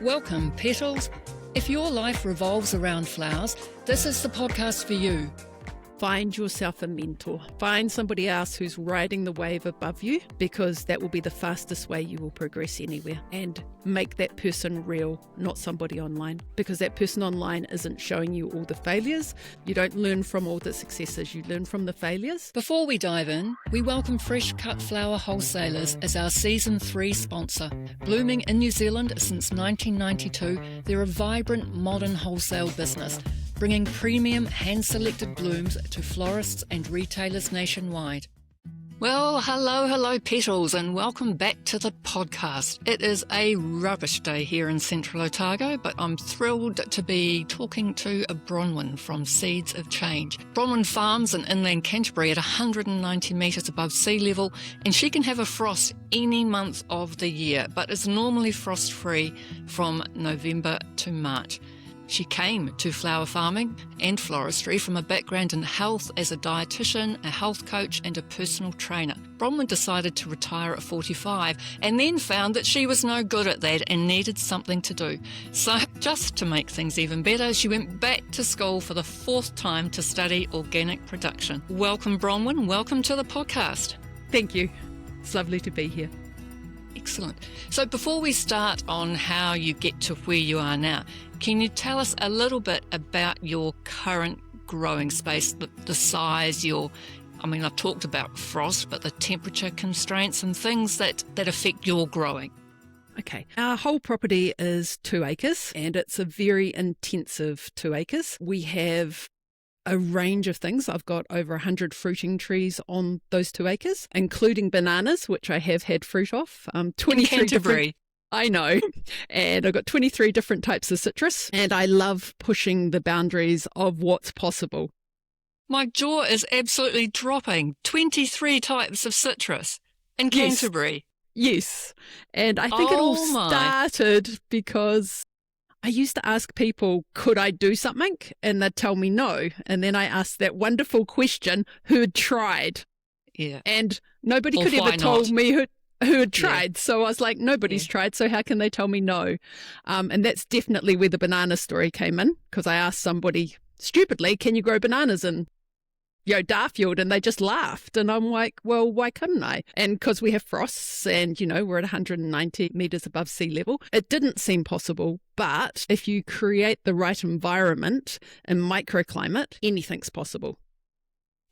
Welcome, petals. If your life revolves around flowers, this is the podcast for you. Find yourself a mentor. Find somebody else who's riding the wave above you, because that will be the fastest way you will progress anywhere. And make that person real, not somebody online, because that person online isn't showing you all the failures. You don't learn from all the successes, you learn from the failures. Before we dive in, we welcome Fresh Cut Flower Wholesalers as our Season 3 sponsor. Blooming in New Zealand since 1992, they're a vibrant modern wholesale business, bringing premium hand-selected blooms to florists and retailers nationwide. Well, hello petals, and welcome back to the podcast. It is a rubbish day here in Central Otago, but I'm thrilled to be talking to a Bronwyn from Seeds of Change. Bronwyn farms in inland Canterbury at 190 metres above sea level, and she can have a frost any month of the year, but is normally frost-free from November to March. She came to flower farming and floristry from a background in health as a dietitian, a health coach and a personal trainer. Bronwyn decided to retire at 45 and then found that she was no good at that and needed something to do. So just to make things even better, she went back to school for the 4th time to study organic production. Welcome, Bronwyn. Welcome to the podcast. Thank you. It's lovely to be here. Excellent. So before we start on how you get to where you are now, can you tell us a little bit about your current growing space, the size, I've talked about frost, but the temperature constraints and things that affect your growing? Okay, our whole property is 2 acres, and it's a very intensive 2 acres. We have a range of things. I've got over 100 fruiting trees on those 2 acres, including bananas, which I have had fruit off. 23 Canterbury. I know. And I've got 23 different types of citrus, and I love pushing the boundaries of what's possible. My jaw is absolutely dropping. 23 types of citrus in Canterbury. Yes. And I think it all started because I used to ask people, could I do something? And they'd tell me no. And then I asked that wonderful question, who had tried? Yeah. And nobody could ever tell me who had tried. Yeah. So I was like, nobody's tried, so how can they tell me no? And that's definitely where the banana story came in, because I asked somebody stupidly, can you grow bananas in Darfield? And they just laughed. And I'm like, well, why couldn't I? And because we have frosts and, we're at 190 metres above sea level, it didn't seem possible. But if you create the right environment and microclimate, anything's possible.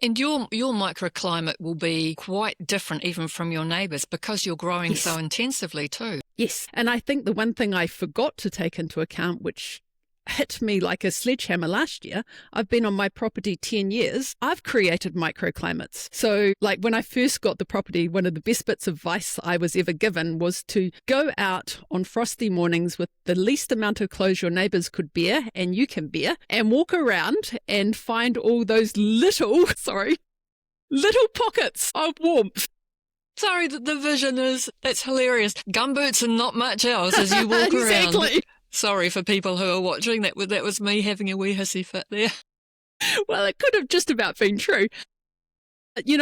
And your microclimate will be quite different even from your neighbours, because you're growing so intensively too. Yes. And I think the one thing I forgot to take into account, which hit me like a sledgehammer last year, I've been on my property 10 years. I've created microclimates. So like when I first got the property, one of the best bits of advice I was ever given was to go out on frosty mornings with the least amount of clothes your neighbours could bear and you can bear, and walk around and find all those little pockets of warmth. Sorry, the vision that's hilarious. Gumboots and not much else as you walk around. Exactly. Sorry for people who are watching. That was me having a wee hissy fit there. Well, it could have just about been true.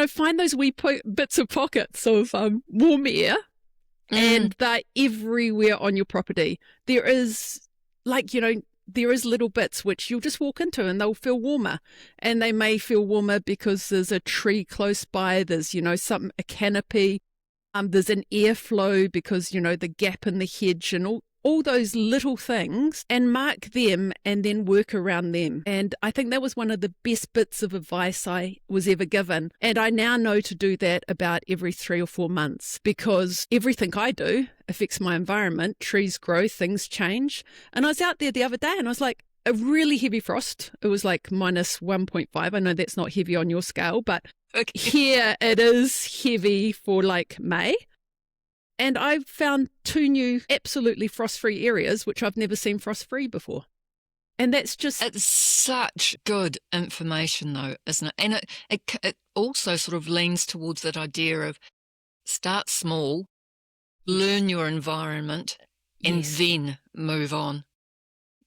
Find those wee bits of pockets of warm air, and they're everywhere on your property. There is little bits which you'll just walk into and they'll feel warmer. And they may feel warmer because there's a tree close by, there's, a canopy, there's an airflow because, the gap in the hedge and all those little things, and mark them and then work around them. And I think that was one of the best bits of advice I was ever given. And I now know to do that about every 3 or 4 months, because everything I do affects my environment. Trees grow, things change. And I was out there the other day and I was like, a really heavy frost. It was like minus 1.5. I know that's not heavy on your scale, but here it is heavy for like May. And I found 2 new absolutely frost-free areas, which I've never seen frost-free before. And that's just... It's such good information, though, isn't it? And it also sort of leans towards that idea of start small, learn your environment, and then move on.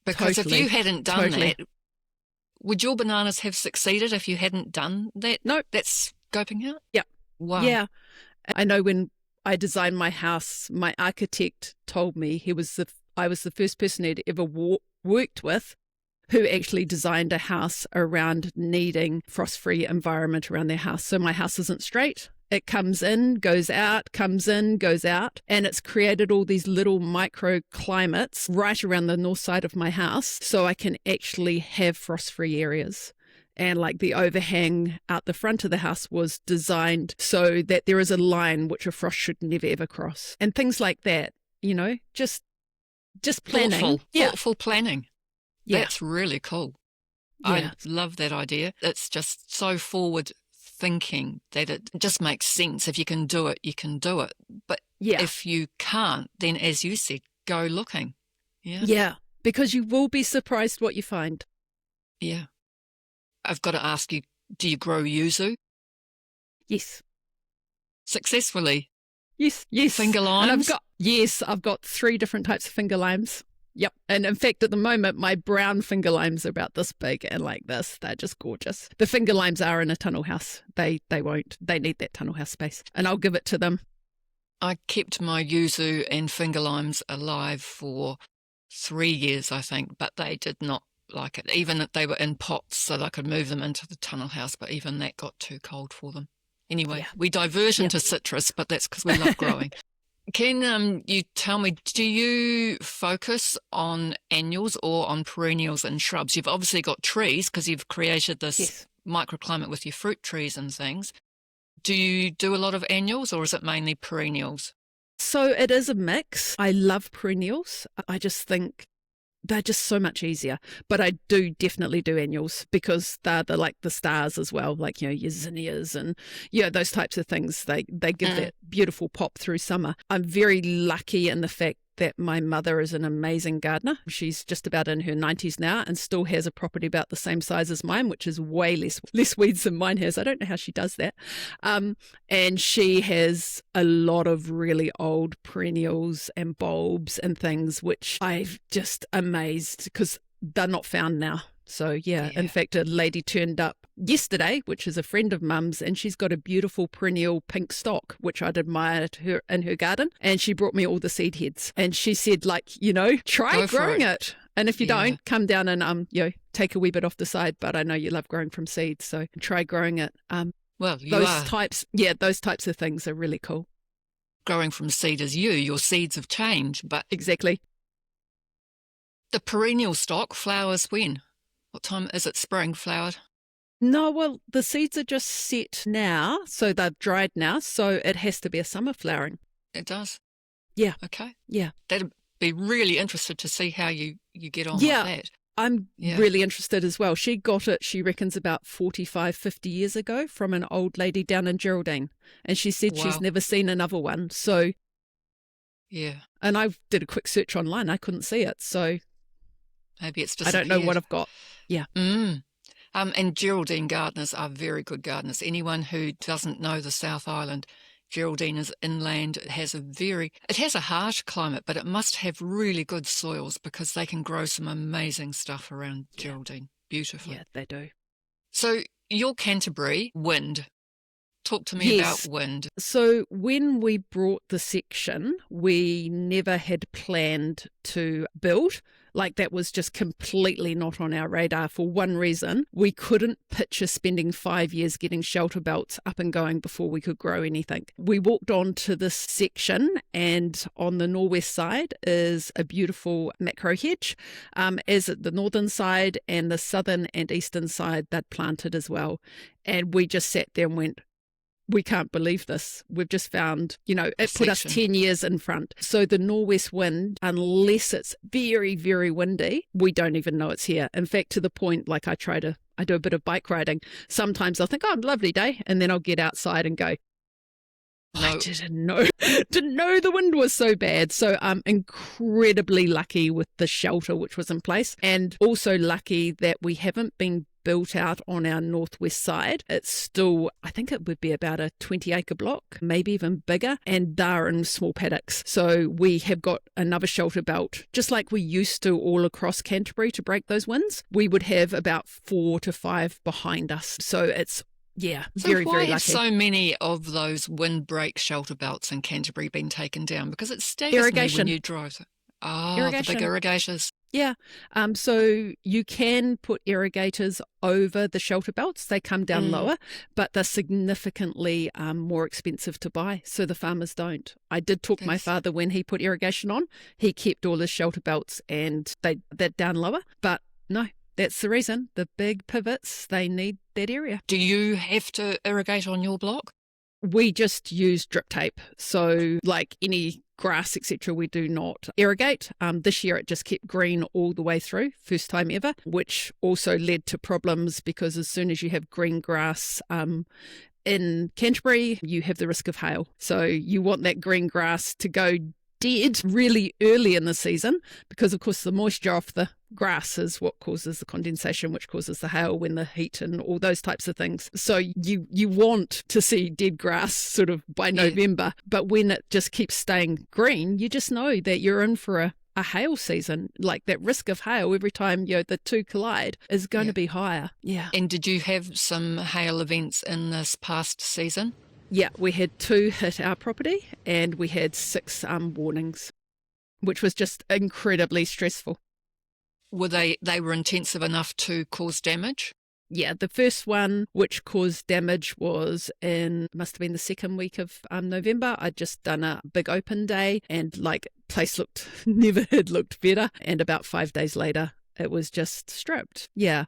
Because if you hadn't done that, would your bananas have succeeded if you hadn't done that? No. That's scoping out? Yeah. Wow. Yeah. I know when I designed my house, my architect told me, he was I was the first person I'd ever worked with who actually designed a house around needing frost-free environment around their house. So my house isn't straight. It comes in, goes out, comes in, goes out. And it's created all these little microclimates right around the north side of my house so I can actually have frost-free areas. And like the overhang out the front of the house was designed so that there is a line which a frost should never ever cross. And things like that, you know, just planning. Thoughtful planning. Yeah. That's really cool. Yeah. I love that idea. It's just so forward thinking that it just makes sense. If you can do it, you can do it. But if you can't, then as you said, go looking. Yeah, because you will be surprised what you find. Yeah. I've got to ask you, do you grow yuzu? Yes. Successfully? Yes. Finger limes? I've got 3 different types of finger limes. Yep. And in fact, at the moment, my brown finger limes are about this big and like this. They're just gorgeous. The finger limes are in a tunnel house. They need that tunnel house space. And I'll give it to them. I kept my yuzu and finger limes alive for 3 years, I think, but they did not like it. Even if they were in pots so that I could move them into the tunnel house, but even that got too cold for them. Anyway, we diverge into citrus, but that's because we love growing. Can you tell me, do you focus on annuals or on perennials and shrubs? You've obviously got trees because you've created this microclimate with your fruit trees and things. Do you do a lot of annuals or is it mainly perennials? So it is a mix. I love perennials. I just think they're just so much easier. But I do definitely do annuals because they're like the stars as well, like, you know, your zinnias and, you know, those types of things. They give that beautiful pop through summer. I'm very lucky in the fact that my mother is an amazing gardener. She's just about in her 90s now and still has a property about the same size as mine, which is way less weeds than mine has. I don't know how she does that. And she has a lot of really old perennials and bulbs and things, which I've just amazed because they're not found now. So, in fact, a lady turned up yesterday, which is a friend of Mum's, and she's got a beautiful perennial pink stock, which I'd admired her in her garden. And she brought me all the seed heads. And she said, like, you know, try growing it. And if you don't, come down and, you know, take a wee bit off the side. But I know you love growing from seeds, so try growing it. Well, those types of things are really cool. Growing from seed is your seeds have changed, but... Exactly. The perennial stock flowers when? What time is it? Spring flowered? No, well, the seeds are just set now, so they've dried now, so it has to be a summer flowering. It does? Yeah. Okay. Yeah. That'd be really interested to see how you get on with that. I'm really interested as well. She got it, she reckons, about 45, 50 years ago from an old lady down in Geraldine, and she said she's never seen another one, so... Yeah. And I did a quick search online, I couldn't see it, so... Maybe it's I don't know what I've got. Yeah. And Geraldine gardeners are very good gardeners. Anyone who doesn't know the South Island, Geraldine is inland. It has a harsh climate, but it must have really good soils because they can grow some amazing stuff around Geraldine. Beautiful. Yeah, they do. So your Canterbury wind. Talk to me about wind. So when we brought the section, we never had planned to build. Like, that was just completely not on our radar for one reason. We couldn't picture spending 5 years getting shelter belts up and going before we could grow anything. We walked on to this section, and on the northwest side is a beautiful macro hedge. As at the northern side and the southern and eastern side, they'd planted as well. And we just sat there and went, we can't believe this. We've just found, you know, it put us 10 years in front. So the northwest wind, unless it's very, very windy, we don't even know it's here. In fact, to the point, like I do a bit of bike riding. Sometimes I'll think, lovely day. And then I'll get outside and go, I didn't know the wind was so bad. So I'm incredibly lucky with the shelter which was in place, and also lucky that we haven't been built out on our northwest side. It's still, I think it would be about a 20-acre block, maybe even bigger, and they're in small paddocks. So we have got another shelter belt, just like we used to all across Canterbury to break those winds. We would have about 4 to 5 behind us. So it's very, very lucky. Have so many of those windbreak shelter belts in Canterbury been taken down? Because it staggers me when you drive. Oh, the irrigation. big irrigators. Yeah. So you can put irrigators over the shelter belts. They come down lower, but they're significantly more expensive to buy. So the farmers don't. I did talk to my father when he put irrigation on. He kept all his shelter belts and they're down lower. But no, that's the reason. The big pivots, they need that area. Do you have to irrigate on your block? We just use drip tape. So like any grass, etc., we do not irrigate. This year it just kept green all the way through, first time ever, which also led to problems because as soon as you have green grass in Canterbury, you have the risk of hail. So you want that green grass to go dead really early in the season because, of course, the moisture off the grass is what causes the condensation, which causes the hail when the heat and all those types of things. So you want to see dead grass sort of by November, but when it just keeps staying green, you just know that you're in for a hail season. Like that risk of hail every time the two collide is going to be higher. Yeah. And did you have some hail events in this past season? Yeah, we had 2 hit our property and we had 6 warnings, which was just incredibly stressful. Were they were intensive enough to cause damage? Yeah, the first one which caused damage must have been the second week of November. I'd just done a big open day and place never had looked better. And about 5 days later, it was just stripped. Yeah,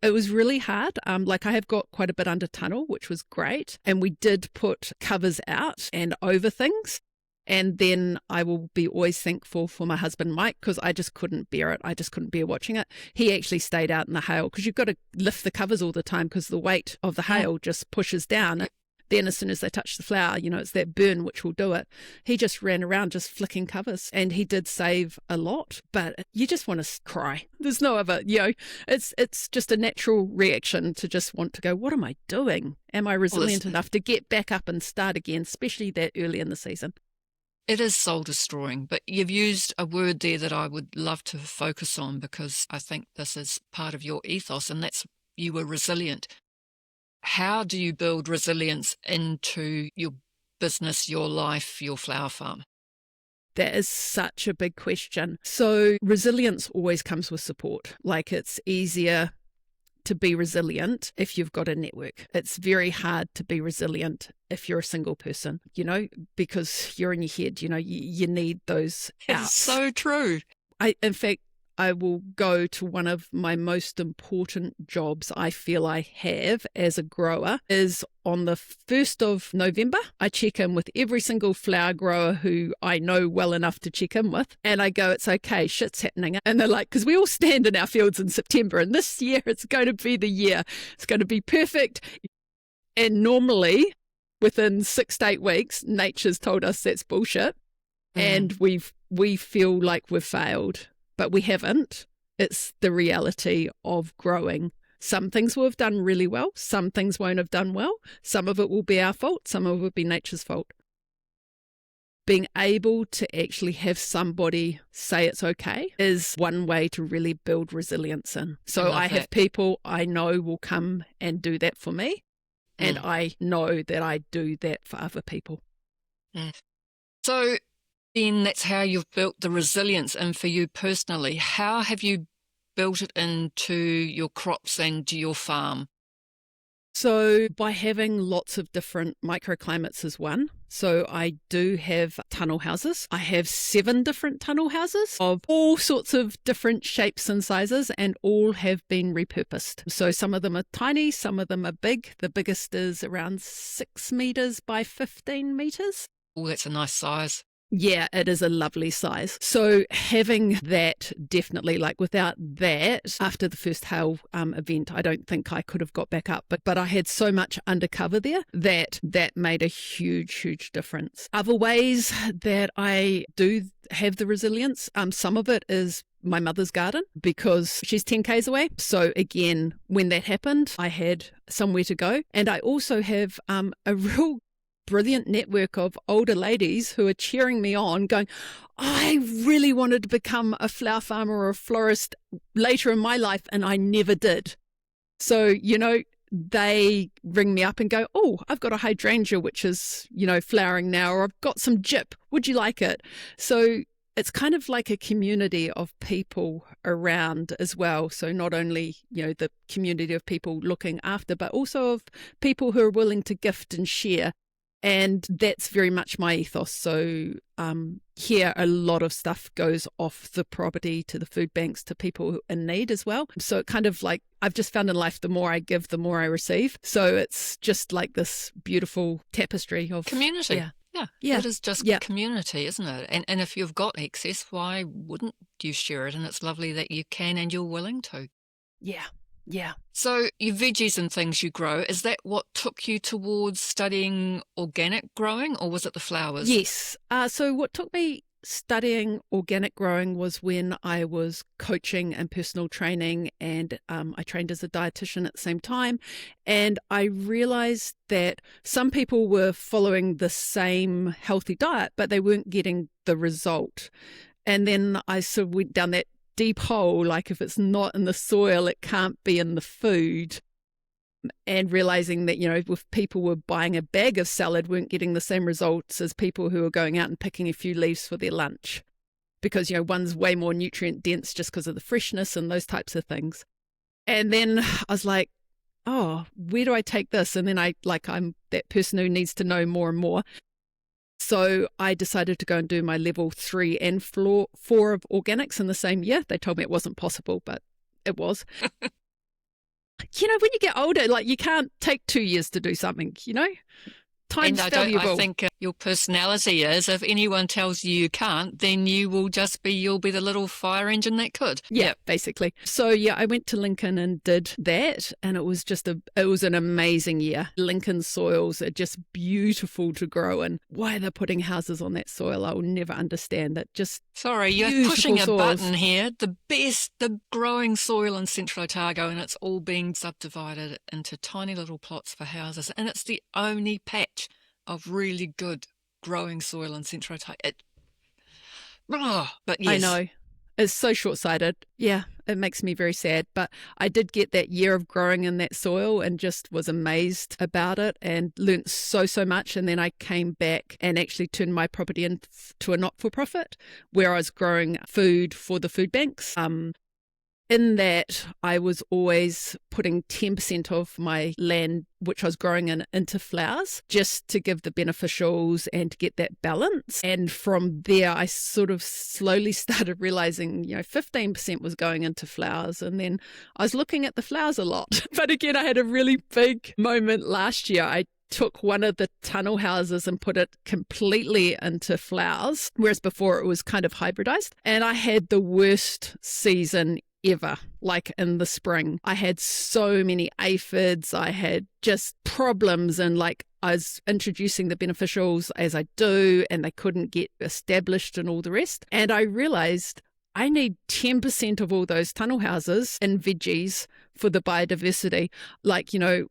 it was really hard. I have got quite a bit under tunnel, which was great. And we did put covers out and over things. And then I will be always thankful for my husband, Mike, because I just couldn't bear it. I just couldn't bear watching it. He actually stayed out in the hail because you've got to lift the covers all the time because the weight of the hail just pushes down. Then as soon as they touch the flower, it's that burn which will do it. He just ran around just flicking covers and he did save a lot, but you just want to cry. There's no other, it's just a natural reaction to just want to go, what am I doing? Am I resilient enough to get back up and start again, especially that early in the season? It is soul destroying, but you've used a word there that I would love to focus on because I think this is part of your ethos and that's you were resilient. How do you build resilience into your business, your life, your flower farm? That is such a big question. So resilience always comes with support. It's easier to be resilient if you've got a network. It's very hard to be resilient if you're a single person, because you're in your head, you need those outs. It's so true. In fact, I will go to one of my most important jobs I feel I have as a grower is on the 1st of November. I check in with every single flower grower who I know well enough to check in with. And I go, it's okay, shit's happening. And they're like, because we all stand in our fields in September and this year it's going to be the year. It's going to be perfect. And normally within 6 to 8 weeks, nature's told us that's bullshit. And we feel like we've failed. But we haven't. It's the reality of growing. Some things will have done really well. Some things won't have done well. Some of it will be our fault. Some of it will be nature's fault. Being able to actually have somebody say it's okay is one way to really build resilience in. So I have people I know will come and do that for me. And I know that I do that for other people. So then that's how you've built the resilience. And for you personally, how have you built it into your crops and your farm? So by having lots of different microclimates is one. So I do have tunnel houses. I have 7 different tunnel houses of all sorts of different shapes and sizes and all have been repurposed. So some of them are tiny, some of them are big. The biggest is around 6 meters by 15 meters. Oh, that's a nice size. Yeah, it is a lovely size. So having that definitely, without that, after the first hail event, I don't think I could have got back up. But I had so much undercover there that made a huge, huge difference. Other ways that I do have the resilience, some of it is my mother's garden because she's 10 k's away. So again, when that happened, I had somewhere to go. And I also have a real brilliant network of older ladies who are cheering me on going, I really wanted to become a flower farmer or a florist later in my life and I never did. So, they ring me up and go, oh, I've got a hydrangea which is, flowering now, or I've got some gyp. Would you like it? So it's kind of like a community of people around as well. So not only, the community of people looking after, but also of people who are willing to gift and share. And that's very much my ethos. So here a lot of stuff goes off the property to the food banks, to people in need as well. So it kind of like, I've just found in life, the more I give, the more I receive. So it's just like this beautiful tapestry of community. Yeah. It is just community, isn't it? And if you've got excess, why wouldn't you share it? And it's lovely that you can and you're willing to. Yeah. So your veggies and things you grow, is that what took you towards studying organic growing, or was it the flowers? Yes. So what took me studying organic growing was when I was coaching and personal training, and I trained as a dietitian at the same time. And I realized that some people were following the same healthy diet, but they weren't getting the result. And then I sort of went down that deep hole, like if it's not in the soil, it can't be in the food. And realizing that, if people were buying a bag of salad, weren't getting the same results as people who were going out and picking a few leaves for their lunch. Because, one's way more nutrient dense just because of the freshness and those types of things. And then I was like, oh, where do I take this? And then I'm that person who needs to know more and more. So I decided to go and do my level 3 and 4 of organics in the same year. They told me it wasn't possible, but it was. When you get older, you can't take 2 years to do something, Time's valuable. I think your personality is, if anyone tells you can't, then you'll be the little fire engine that could. Yeah, basically. So I went to Lincoln and did that, and it was an amazing year. Lincoln soils are just beautiful to grow in. Why they're putting houses on that soil, I will never understand that. Sorry, you're pushing a button here. The growing soil in Central Otago, and it's all being subdivided into tiny little plots for houses, and it's the only patch of really good growing soil in Central Otago. But yes. I know. It's so short-sighted. Yeah, it makes me very sad. But I did get that year of growing in that soil and just was amazed about it and learnt so much. And then I came back and actually turned my property into a not-for-profit where I was growing food for the food banks. In that, I was always putting 10% of my land, which I was growing into flowers, just to give the beneficials and to get that balance. And from there, I sort of slowly started realizing, 15% was going into flowers. And then I was looking at the flowers a lot. But again, I had a really big moment last year. I took one of the tunnel houses and put it completely into flowers, whereas before it was kind of hybridized. And I had the worst season ever, in the spring. I had so many aphids. I had just problems, and I was introducing the beneficials as I do, and they couldn't get established and all the rest. And I realized I need 10% of all those tunnel houses in veggies for the biodiversity.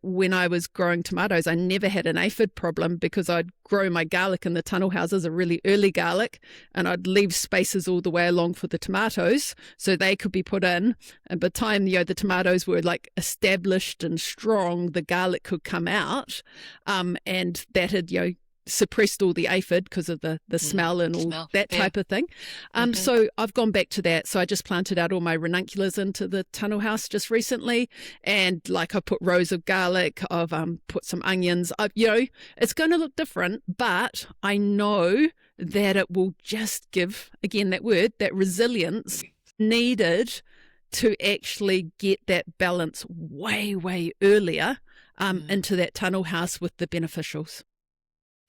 When I was growing tomatoes, I never had an aphid problem because I'd grow my garlic in the tunnel houses, a really early garlic, and I'd leave spaces all the way along for the tomatoes so they could be put in. And by the time, the tomatoes were established and strong, the garlic could come out. And that had, suppressed all the aphid because of the smell and all that type of thing. So I've gone back to that. So I just planted out all my ranunculus into the tunnel house just recently. And I put rows of garlic, I've put some onions. It's going to look different, but I know that it will just give, again, that word, that resilience needed to actually get that balance way, way earlier into that tunnel house with the beneficials.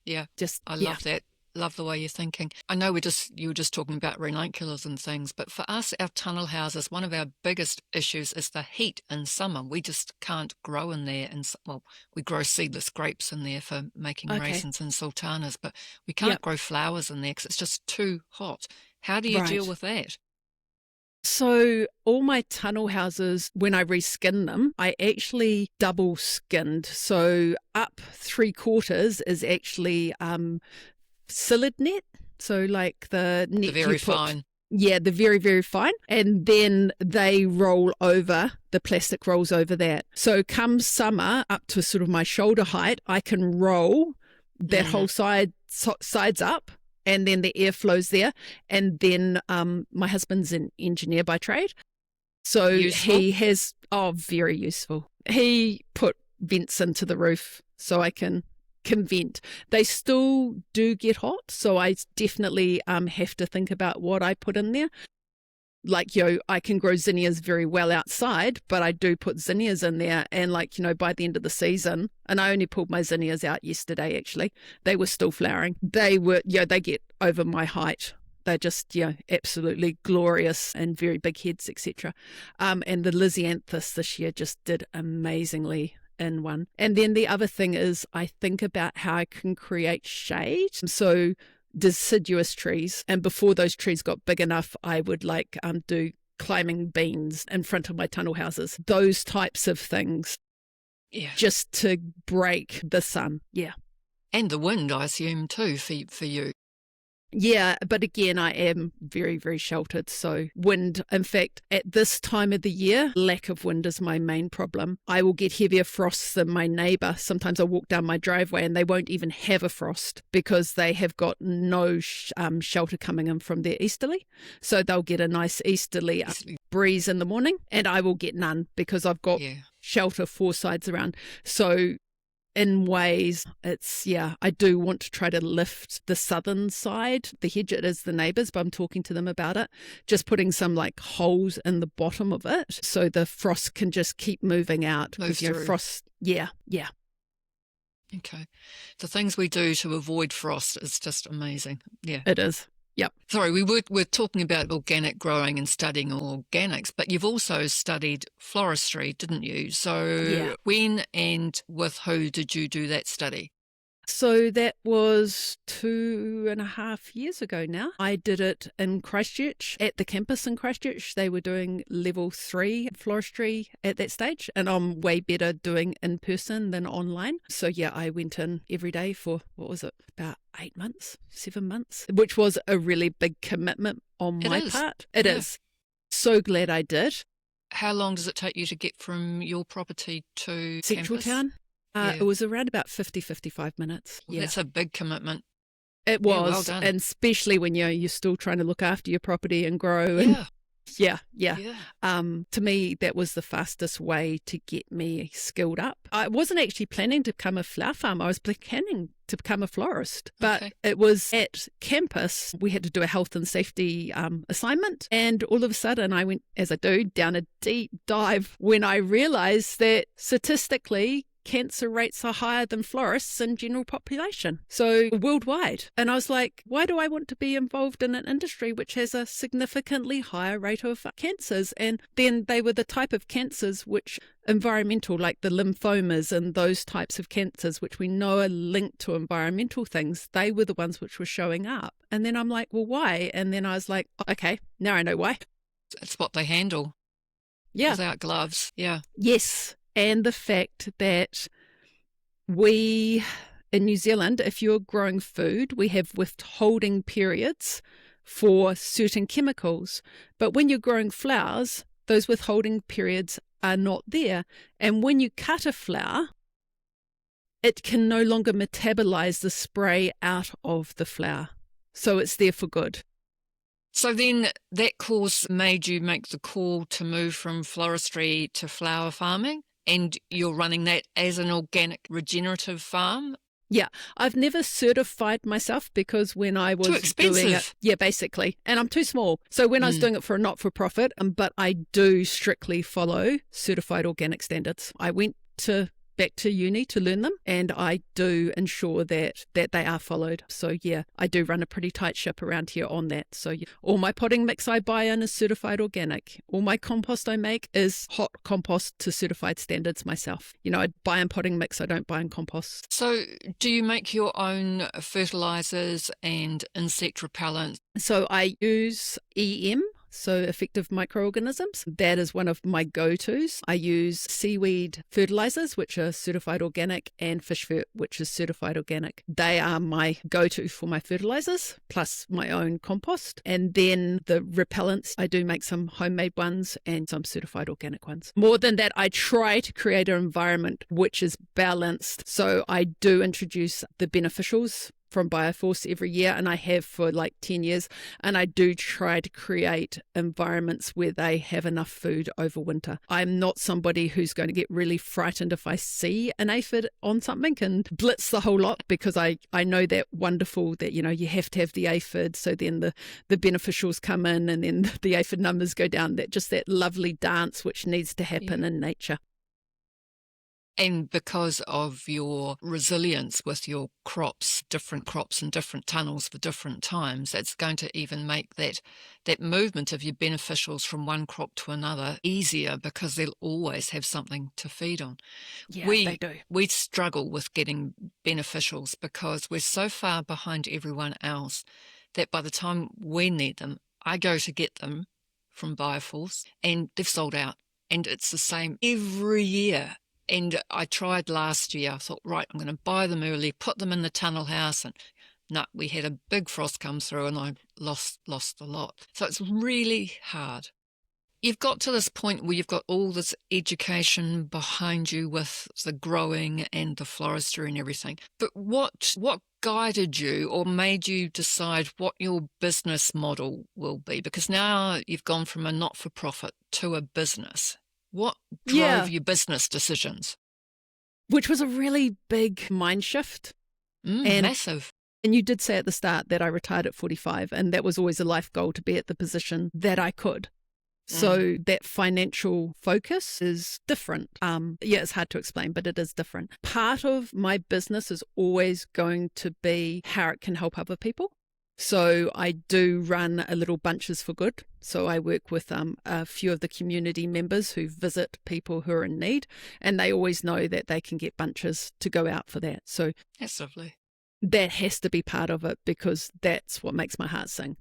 Yeah, I love that. Love the way you're thinking. I know you were just talking about ranunculus and things, but for us, our tunnel houses, one of our biggest issues is the heat in summer. We just can't grow in there. And we grow seedless grapes in there for making raisins and sultanas, but we can't grow flowers in there because it's just too hot. How do you deal with that? So all my tunnel houses, when I reskin them, I actually double skinned. So up 3/4 is actually psyllid net. So the net, the very fine. Yeah, the very, very fine. And then they roll over, the plastic rolls over that. So come summer, up to sort of my shoulder height, I can roll that whole sides up. and then the air flows there. And then my husband's an engineer by trade. So Useful. he has, very useful. He put vents into the roof so I can vent. They still do get hot, so I definitely have to think about what I put in there. Like, I can grow zinnias very well outside, but I do put zinnias in there. And by the end of the season, and I only pulled my zinnias out yesterday, actually, they were still flowering. They get over my height. They're just, absolutely glorious and very big heads, etc. And the Lysianthus this year just did amazingly in one. And then the other thing is I think about how I can create shade. So deciduous trees, and before those trees got big enough, I would do climbing beans in front of my tunnel houses, those types of things, just to break the sun. And the wind, I assume, too, for you. Yeah, but again, I am very, very sheltered. So wind, in fact, at this time of the year, lack of wind is my main problem. I will get heavier frosts than my neighbour. Sometimes I'll walk down my driveway and they won't even have a frost because they have got no shelter coming in from their easterly. So they'll get a nice easterly breeze in the morning, and I will get none because I've got shelter four sides around. So in ways, it's, I do want to try to lift the southern side. The hedge, it is the neighbours, but I'm talking to them about it. Just putting some holes in the bottom of it so the frost can just keep moving out. Move through. Frost, Okay. The things we do to avoid frost is just amazing. Yeah. It is. Yep. Sorry, we're talking about organic growing and studying organics, but you've also studied floristry, didn't you? So when and with who did you do that study? So that was 2.5 years ago now. I did it in Christchurch, at the campus in Christchurch. They were doing level 3 floristry at that stage, and I'm way better doing in person than online. So I went in every day for, about 8 months, 7 months, which was a really big commitment on my part. It is. So glad I did. How long does it take you to get from your property to Central campus? Town? It was around about 55 minutes. Well, that's a big commitment. It was, well done. and especially when you're still trying to look after your property and grow. And to me, that was the fastest way to get me skilled up. I wasn't actually planning to become a flower farmer. I was planning to become a florist, but it was at campus. We had to do a health and safety assignment, and all of a sudden I went, as I do, down a deep dive when I realised that statistically cancer rates are higher than florists in general population, so worldwide. And I was like, why do I want to be involved in an industry which has a significantly higher rate of cancers? And then they were the type of cancers which environmental, like the lymphomas and those types of cancers, which we know are linked to environmental things, they were the ones which were showing up. And then I'm like, well, why? And then I was like, okay, now I know why. It's what they handle. Without gloves. Yes. And the fact that we, in New Zealand, if you're growing food, we have withholding periods for certain chemicals. But when you're growing flowers, those withholding periods are not there. And when you cut a flower, it can no longer metabolize the spray out of the flower. So it's there for good. So then that course made you make the call to move from floristry to flower farming? And you're running that as an organic regenerative farm? Yeah, I've never certified myself because when I was too expensive. doing it, basically, and I'm too small. So when I was doing it for a not-for-profit, but I do strictly follow certified organic standards. I went back to uni to learn them, and I do ensure that they are followed. So I do run a pretty tight ship around here on that. So all my potting mix I buy in is certified organic. All my compost I make is hot compost to certified standards myself. I buy in potting mix, I don't buy in compost. So do you make your own fertilizers and insect repellents? So I use EM, so effective microorganisms. That is one of my go-tos. I use seaweed fertilizers, which are certified organic, and fish fert, which is certified organic. They are my go-to for my fertilizers, plus my own compost. And then the repellents, I do make some homemade ones and some certified organic ones. More than that, I try to create an environment which is balanced. So I do introduce the beneficials from Bioforce every year, and I have for like 10 years. And I do try to create environments where they have enough food over winter. I'm not somebody who's going to get really frightened if I see an aphid on something and blitz the whole lot, because I know that wonderful that, you have to have the aphid, so then the beneficials come in and then the aphid numbers go down. That lovely dance which needs to happen in nature. And because of your resilience with your crops, different crops and different tunnels for different times, that's going to even make that movement of your beneficials from one crop to another easier, because they'll always have something to feed on. Yeah, they do. We struggle with getting beneficials because we're so far behind everyone else that by the time we need them, I go to get them from Bioforce and they've sold out. And it's the same every year. And I tried last year. I thought, right, I'm going to buy them early, put them in the tunnel house. And no, we had a big frost come through and I lost a lot. So it's really hard. You've got to this point where you've got all this education behind you with the growing and the floristry and everything. But what guided you or made you decide what your business model will be? Because now you've gone from a not-for-profit to a business. What drove your business decisions? Which was a really big mind shift. And massive. And you did say at the start that I retired at 45, and that was always a life goal, to be at the position that I could. So that financial focus is different. It's hard to explain, but it is different. Part of my business is always going to be how it can help other people. So I do run a little Bunches for Good. So I work with a few of the community members who visit people who are in need, and they always know that they can get bunches to go out for that. So that's lovely. That has to be part of it, because that's what makes my heart sing.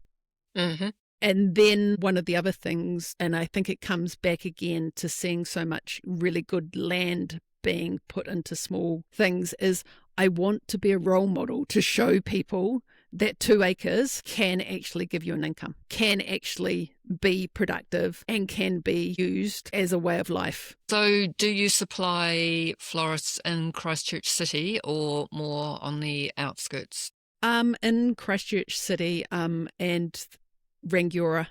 Mm-hmm. And then one of the other things, and I think it comes back again to seeing so much really good land being put into small things, is I want to be a role model to show people that 2 acres can actually give you an income, can actually be productive, and can be used as a way of life. So do you supply florists in Christchurch City or more on the outskirts? In Christchurch City and Rangiora,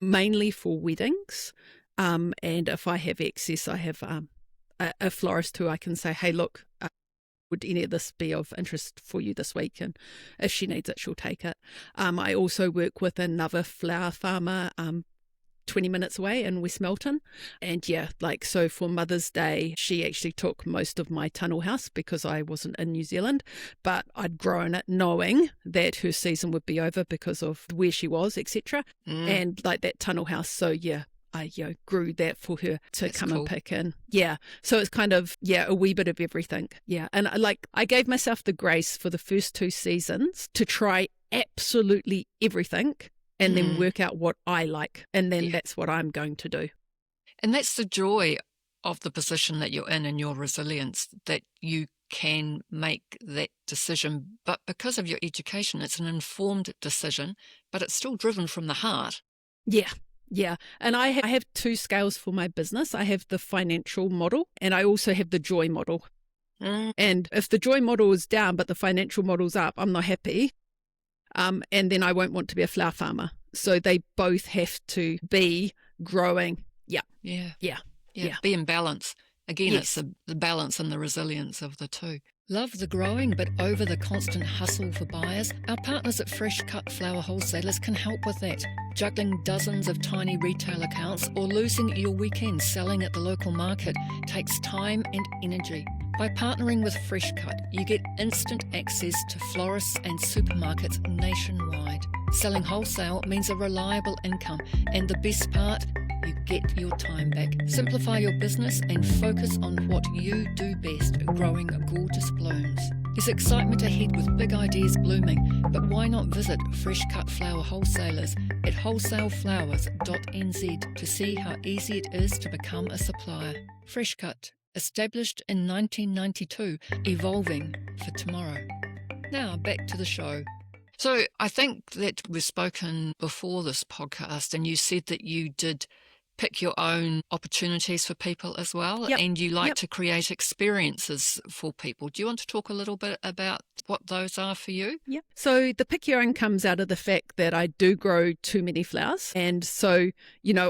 mainly for weddings. And if I have access, I have a florist who I can say, hey, look, would any of this be of interest for you this week? And if she needs it, she'll take it. I also work with another flower farmer 20 minutes away in West Melton. And so for Mother's Day, she actually took most of my tunnel house because I wasn't in New Zealand, but I'd grown it knowing that her season would be over because of where she was, etc. And like that tunnel house. So I grew that for her to That's come cool. and pick in. So it's kind of, a wee bit of everything. And I gave myself the grace for the first 2 seasons to try absolutely everything and then work out what I like. And then that's what I'm going to do. And that's the joy of the position that you're in and your resilience, that you can make that decision. But because of your education, it's an informed decision, but it's still driven from the heart. Yeah. And I have 2 scales for my business. I have the financial model and I also have the joy model. And if the joy model is down, but the financial model's up, I'm not happy. And then I won't want to be a flower farmer. So they both have to be growing. Yeah. Be in balance. Again, It's the balance and the resilience of the 2. Love the growing, but over the constant hustle for buyers? Our partners at Fresh Cut Flower Wholesalers can help with that. Juggling dozens of tiny retail accounts or losing your weekend selling at the local market takes time and energy. By partnering with Fresh Cut, you get instant access to florists and supermarkets nationwide. Selling wholesale means a reliable income, and the best part, you get your time back. Simplify your business and focus on what you do best, growing gorgeous blooms. There's excitement ahead with big ideas blooming, but why not visit Fresh Cut Flower Wholesalers at wholesaleflowers.nz to see how easy it is to become a supplier. Fresh Cut, established in 1992, evolving for tomorrow. Now back to the show. So I think that we've spoken before this podcast, and you said that you did pick your own opportunities for people as well, Yep. and you like Yep. to create experiences for people. Do you want to talk a little bit about what those are for you? Yeah. So the pick your own comes out of the fact that I do grow too many flowers. And so,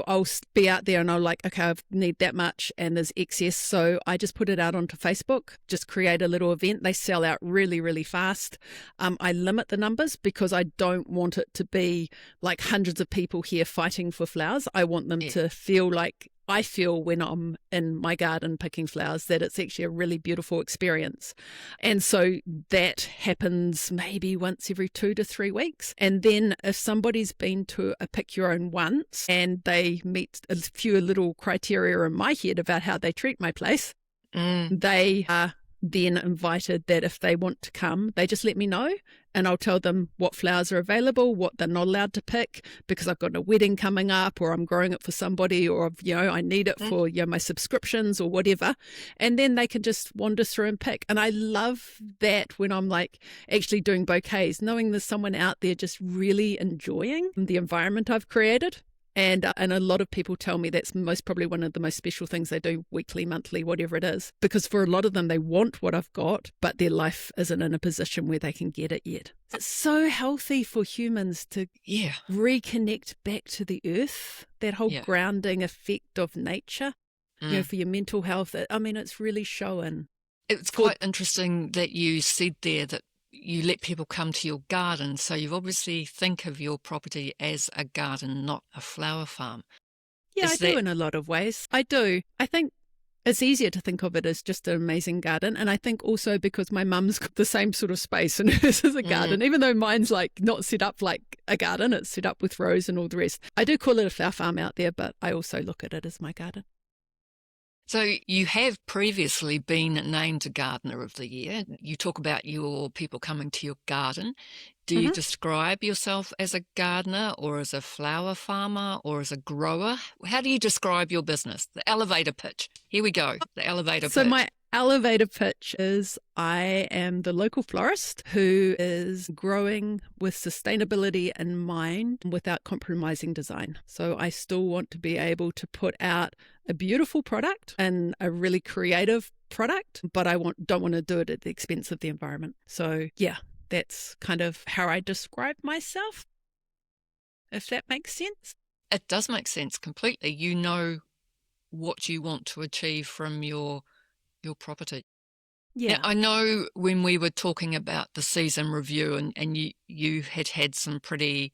I'll be out there and I'll like, okay, I need that much and there's excess. So I just put it out onto Facebook, just create a little event. They sell out really, really fast. I limit the numbers because I don't want it to be like hundreds of people here fighting for flowers. I want them to feel like I feel when I'm in my garden picking flowers, that it's actually a really beautiful experience. And so that happens maybe once every 2 to 3 weeks. And then if somebody's been to a pick your own once and they meet a few little criteria in my head about how they treat my place, they are then invited that if they want to come, they just let me know and I'll tell them what flowers are available, what they're not allowed to pick because I've got a wedding coming up or I'm growing it for somebody or, I need it for, my subscriptions or whatever. And then they can just wander through and pick. And I love that when I'm like actually doing bouquets, knowing there's someone out there just really enjoying the environment I've created. And a lot of people tell me that's most probably one of the most special things they do weekly, monthly, whatever it is. Because for a lot of them, they want what I've got, but their life isn't in a position where they can get it yet. It's so healthy for humans to reconnect back to the earth, that whole grounding effect of nature, for your mental health. I mean, it's really showing. It's quite interesting that you said there that you let people come to your garden. So you obviously think of your property as a garden, not a flower farm. Yeah, I do in a lot of ways. I do. I think it's easier to think of it as just an amazing garden. And I think also because my mum's got the same sort of space and hers is a garden, even though mine's like not set up like a garden, it's set up with rows and all the rest. I do call it a flower farm out there, but I also look at it as my garden. So you have previously been named Gardener of the Year. You talk about your people coming to your garden. Do you describe yourself as a gardener or as a flower farmer or as a grower? How do you describe your business? The elevator pitch. Here we go, the elevator pitch. So my elevator pitch is I am the local florist who is growing with sustainability in mind without compromising design. So I still want to be able to put out a beautiful product and a really creative product, but I don't want to do it at the expense of the environment. So yeah, that's kind of how I describe myself, if that makes sense. It does make sense completely. You know what you want to achieve from your property. Yeah. Now, I know when we were talking about the season review and you had some pretty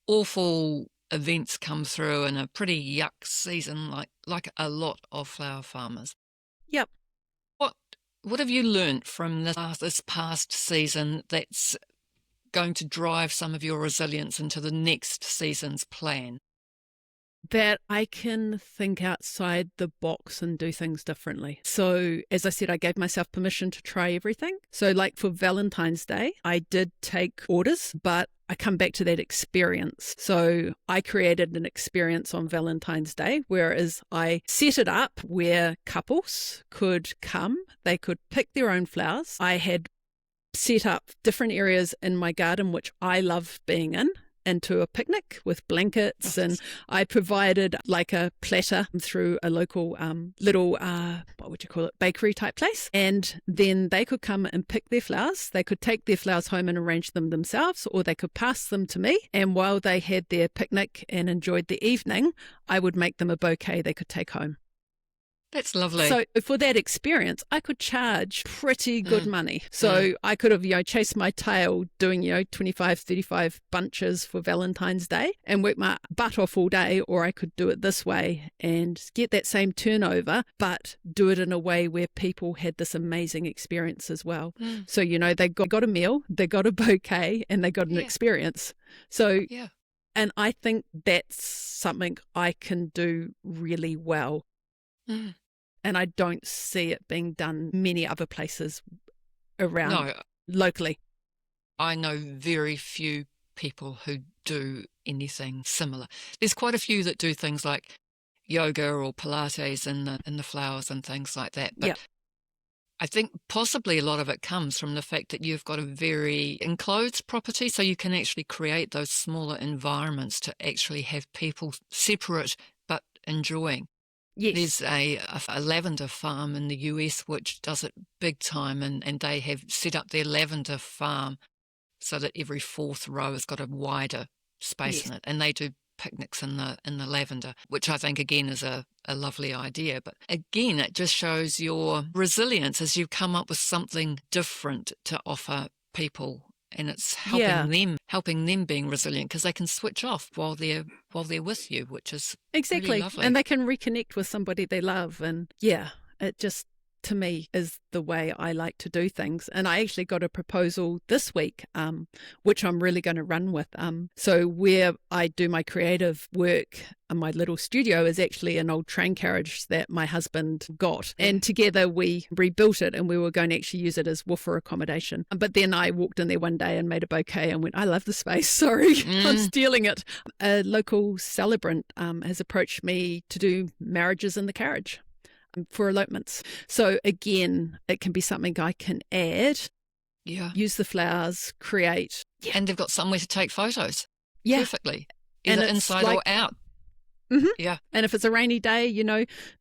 awful events come through and a pretty yuck season like a lot of flower farmers. Yep. What have you learnt from this past season that's going to drive some of your resilience into the next season's plan? That I can think outside the box and do things differently. So, as I said, I gave myself permission to try everything. So, like for Valentine's Day, I did take orders, but I come back to that experience. So, I created an experience on Valentine's Day, whereas I set it up where couples could come, they could pick their own flowers. I had set up different areas in my garden, which I love being in, into a picnic with blankets, and I provided like a platter through a local little bakery type place, and then they could come and pick their flowers. They could take their flowers home and arrange them themselves, or they could pass them to me, and while they had their picnic and enjoyed the evening, I would make them a bouquet they could take home. That's lovely. So for that experience, I could charge pretty good money. So I could have, chased my tail doing, 25, 35 bunches for Valentine's Day and work my butt off all day, or I could do it this way and get that same turnover, but do it in a way where people had this amazing experience as well. So, they got a meal, they got a bouquet, and they got an experience. So, and I think that's something I can do really well. And I don't see it being done many other places around locally. I know very few people who do anything similar. There's quite a few that do things like yoga or Pilates in the flowers and things like that. But I think possibly a lot of it comes from the fact that you've got a very enclosed property, so you can actually create those smaller environments to actually have people separate but enjoying. Yes. There's a lavender farm in the US which does it big time, and they have set up their lavender farm so that every fourth row has got a wider space in it, and they do picnics in the lavender, which I think again is a lovely idea. But again, it just shows your resilience as you come up with something different to offer people, and it's helping them being resilient, because they can switch off while they're with you, which is exactly really lovely. And they can reconnect with somebody they love, and it just, to me, is the way I like to do things. And I actually got a proposal this week, which I'm really going to run with. So where I do my creative work, my little studio is actually an old train carriage that my husband got. And together we rebuilt it, and we were going to actually use it as woofer accommodation. But then I walked in there one day and made a bouquet and went, I love the space. Sorry, I'm stealing it. A local celebrant has approached me to do marriages in the carriage for elopements. So again, it can be something I can add, use the flowers, create. And they've got somewhere to take photos perfectly, and either inside or out. Mm-hmm. Yeah. And if it's a rainy day,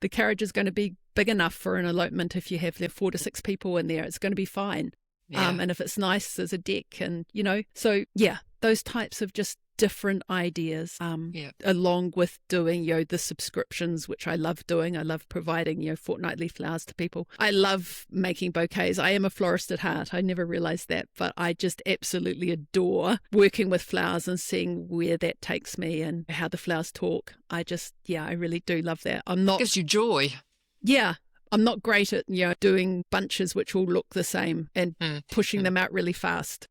the carriage is going to be big enough for an elopement. If you have 4 to 6 people in there, it's going to be fine. Yeah. And if it's nice, there's a deck, and so those types of just different ideas, along with doing the subscriptions, which I love doing. I love providing fortnightly flowers to people. I love making bouquets. I am a florist at heart. I never realized that, but I just absolutely adore working with flowers and seeing where that takes me and how the flowers talk. I really do love that. It gives you joy. I'm not great at doing bunches which all look the same and pushing them out really fast.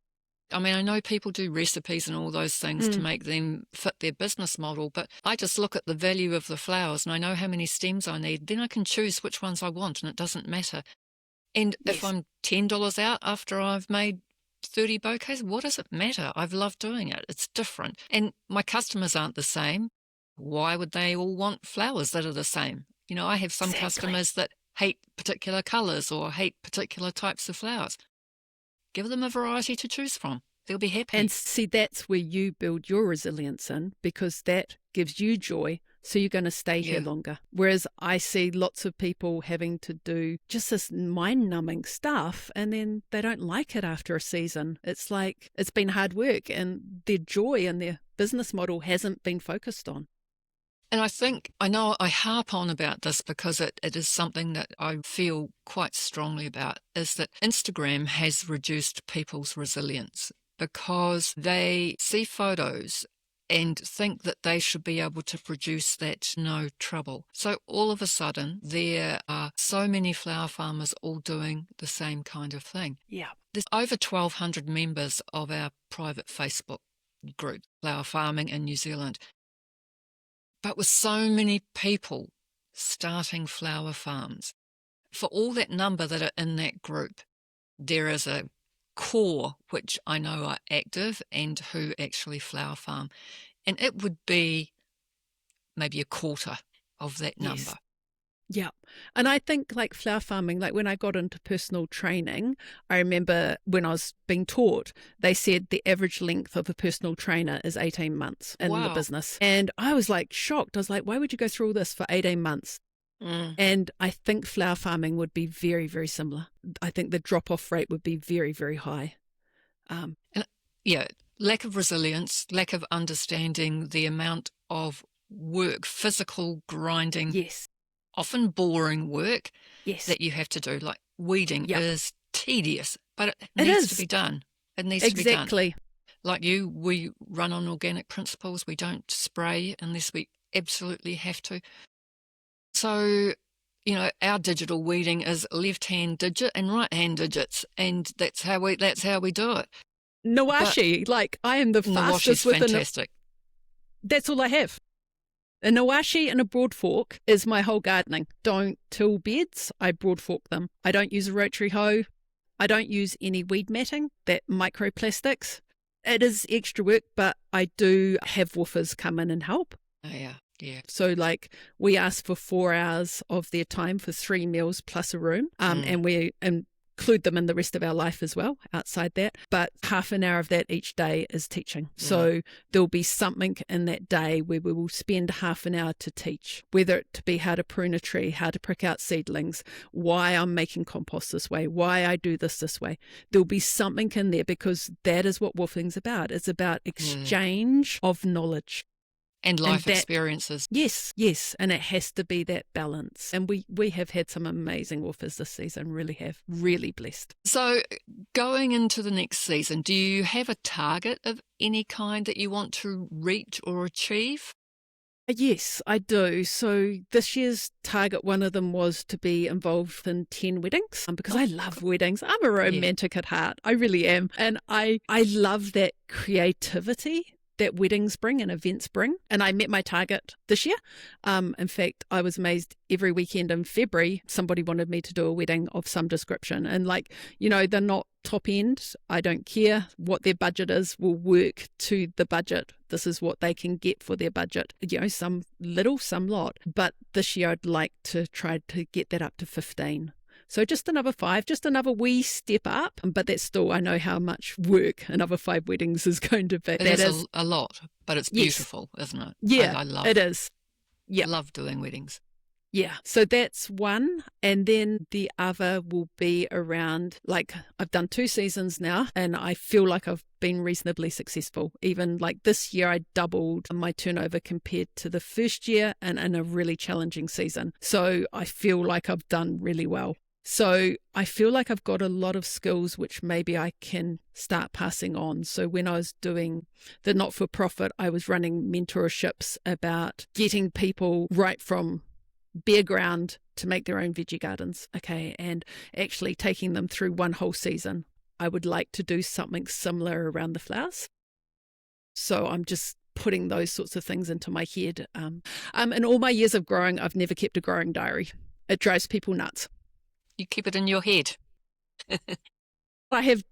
I mean, I know people do recipes and all those things to make them fit their business model, but I just look at the value of the flowers and I know how many stems I need. Then I can choose which ones I want, and it doesn't matter. And if I'm $10 out after I've made 30 bouquets, what does it matter? I've loved doing it. It's different. And my customers aren't the same. Why would they all want flowers that are the same? I have some customers that hate particular colours or hate particular types of flowers. Give them a variety to choose from. They'll be happy. And see, that's where you build your resilience in, because that gives you joy. So you're going to stay here longer. Whereas I see lots of people having to do just this mind-numbing stuff, and then they don't like it after a season. It's like it's been hard work, and their joy and their business model hasn't been focused on. And I know I harp on about this because it is something that I feel quite strongly about, is that Instagram has reduced people's resilience because they see photos and think that they should be able to produce that no trouble. So all of a sudden, there are so many flower farmers all doing the same kind of thing. Yeah. There's over 1,200 members of our private Facebook group, Flower Farming in New Zealand. But with so many people starting flower farms, for all that number that are in that group, there is a core which I know are active and who actually flower farm. And it would be maybe a quarter of that number. Yeah. And I think like flower farming, like when I got into personal training, I remember when I was being taught, they said the average length of a personal trainer is 18 months in the business. And I was like shocked. I was like, why would you go through all this for 18 months? And I think flower farming would be very, very similar. I think the drop-off rate would be very, very high. Lack of resilience, lack of understanding the amount of work, physical grinding. Yes. Often boring work that you have to do, like weeding is tedious, but it needs to be done. It needs to be done. Exactly. Like we run on organic principles. We don't spray unless we absolutely have to. So, our digital weeding is left-hand digit and right-hand digits, and that's how we do it. Nawashi, I am the fastest with fantastic. That's all I have. A nawashi and a broad fork is my whole gardening. Don't till beds, I broad fork them. I don't use a rotary hoe. I don't use any weed matting, that microplastics. It is extra work, but I do have woofers come in and help. Oh, yeah. Yeah. So we ask for 4 hours of their time for 3 meals plus a room. And include them in the rest of our life as well outside that. But half an hour of that each day is teaching. So there'll be something in that day where we will spend half an hour to teach, whether it to be how to prune a tree, how to prick out seedlings, why I'm making compost this way, why I do this way. There'll be something in there because that is what woofing's about. It's about exchange of knowledge. And life experiences. Yes. And it has to be that balance. And we have had some amazing woofers this season, really blessed. So going into the next season, do you have a target of any kind that you want to reach or achieve? Yes, I do. So this year's target, one of them was to be involved in 10 weddings because I love weddings. I'm a romantic at heart. I really am. And I love that creativity that weddings bring and events bring. And I met my target this year. In fact, I was amazed every weekend in February, somebody wanted me to do a wedding of some description. And they're not top end. I don't care what their budget is, will work to the budget. This is what they can get for their budget. Some little, some lot. But this year I'd like to try to get that up to 15. So just another 5, just another wee step up. But that's still, I know how much work another 5 weddings is going to be. It is a lot, but it's beautiful, isn't it? Yeah, I love it is. Yeah. I love doing weddings. Yeah, so that's one. And then the other will be around, I've done 2 seasons now and I feel like I've been reasonably successful. Even this year, I doubled my turnover compared to the first year and in a really challenging season. So I feel like I've done really well. So I feel like I've got a lot of skills which maybe I can start passing on. So when I was doing the not-for-profit, I was running mentorships about getting people right from bare ground to make their own veggie gardens, and actually taking them through one whole season. I would like to do something similar around the flowers. So I'm just putting those sorts of things into my head. In all my years of growing, I've never kept a growing diary. It drives people nuts. You keep it in your head. I have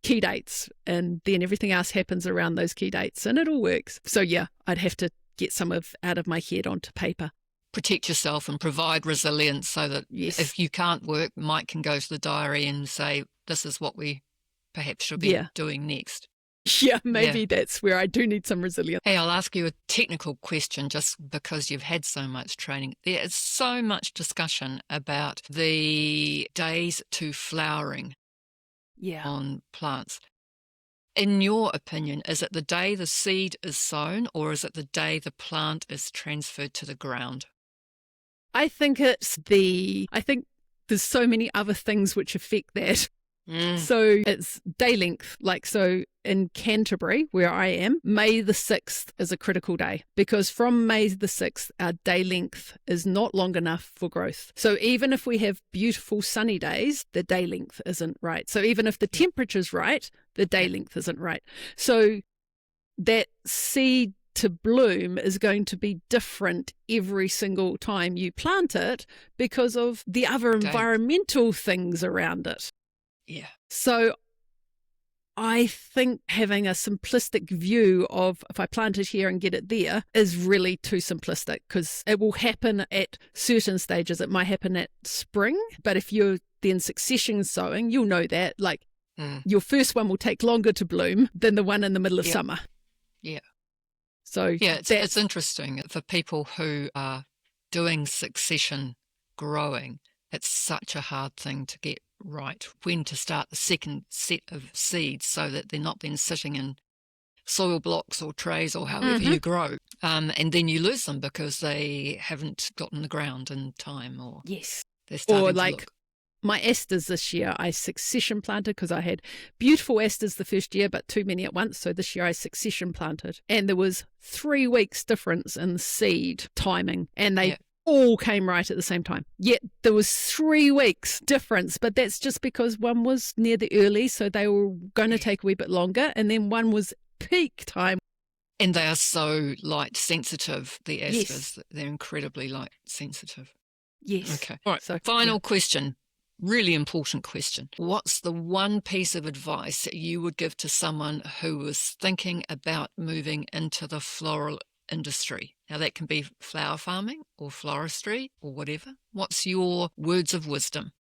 key dates and then everything else happens around those key dates and it all works. So yeah, I'd have to get some out of my head onto paper. Protect yourself and provide resilience so that if you can't work, Mike can go to the diary and say, this is what we perhaps should be doing next. Yeah, maybe that's where I do need some resilience. Hey, I'll ask you a technical question just because you've had so much training. There is so much discussion about the days to flowering on plants. In your opinion, is it the day the seed is sown or is it the day the plant is transferred to the ground? I think there's so many other things which affect that. So it's day length. So in Canterbury, where I am, May the 6th is a critical day because from May the 6th, our day length is not long enough for growth. So even if we have beautiful sunny days, the day length isn't right. So even if the temperature's right, the day length isn't right. So that seed to bloom is going to be different every single time you plant it because of the other environmental things around it. Yeah. So I think having a simplistic view of if I plant it here and get it there is really too simplistic because it will happen at certain stages. It might happen at spring, but if you're then succession sowing, you'll know that your first one will take longer to bloom than the one in the middle of summer. Yeah. So it's interesting for people who are doing succession growing. It's such a hard thing to get right when to start the second set of seeds so that they're not then sitting in soil blocks or trays or however you grow. And then you lose them because they haven't gotten the ground in time or they're starting to look. My asters this year, I succession planted because I had beautiful asters the first year, but too many at once. So this year I succession planted. And there was 3 weeks difference in seed timing. And they all came right at the same time. Yet there was 3 weeks difference, but that's just because one was near the early, so they were going to take a wee bit longer. And then one was peak time. And they are so light sensitive, the asters. They're incredibly light sensitive. Yes. Okay. All right. So final question. Really important question. What's the one piece of advice that you would give to someone who was thinking about moving into the floral industry? Now, that can be flower farming or floristry or whatever. What's your words of wisdom?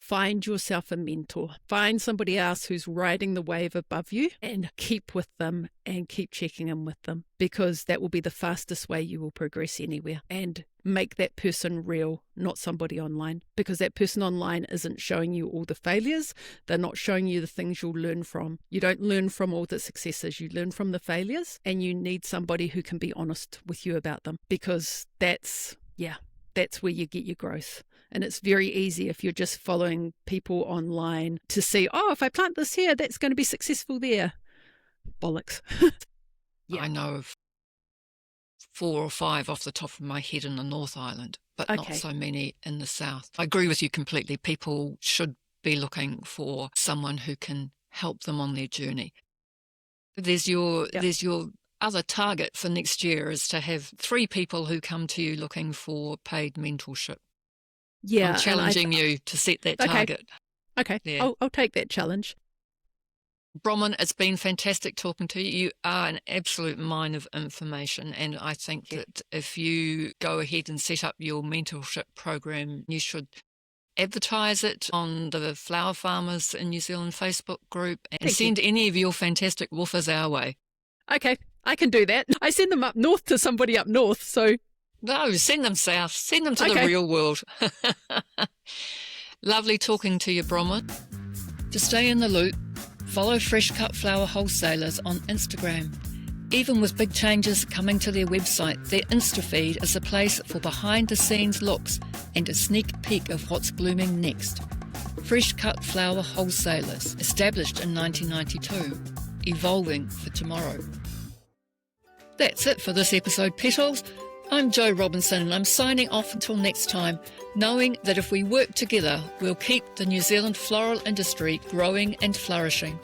Find yourself a mentor. Find somebody else who's riding the wave above you and keep with them and keep checking in with them, because that will be the fastest way you will progress anywhere. And make that person real, not somebody online, because that person online isn't showing you all the failures. They're not showing you the things you'll learn from. You don't learn from all the successes. You learn from the failures, and you need somebody who can be honest with you about them, because that's where you get your growth. And it's very easy if you're just following people online to see, oh, if I plant this here, that's going to be successful there. Bollocks. I know of 4 or 5 off the top of my head in the North Island, but not so many in the South. I agree with you completely. People should be looking for someone who can help them on their journey. There's your other target for next year is to have 3 people who come to you looking for paid mentorship. Yeah, I'm challenging you to set that target. Okay, yeah. I'll take that challenge. Bronwyn, it's been fantastic talking to you. You are an absolute mine of information, and I think that if you go ahead and set up your mentorship program, you should advertise it on the Flower Farmers in New Zealand Facebook group and send any of your fantastic woofers our way. Okay, I can do that. I send them up north to somebody up north, so... No, send them south. Send them to the real world. Lovely talking to you, Bronwyn. To stay in the loop, follow Fresh Cut Flower Wholesalers on Instagram. Even with big changes coming to their website, their Insta feed is a place for behind-the-scenes looks and a sneak peek of what's blooming next. Fresh Cut Flower Wholesalers, established in 1992, evolving for tomorrow. That's it for this episode, Petals. I'm Jo Robinson, and I'm signing off until next time, knowing that if we work together, we'll keep the New Zealand floral industry growing and flourishing.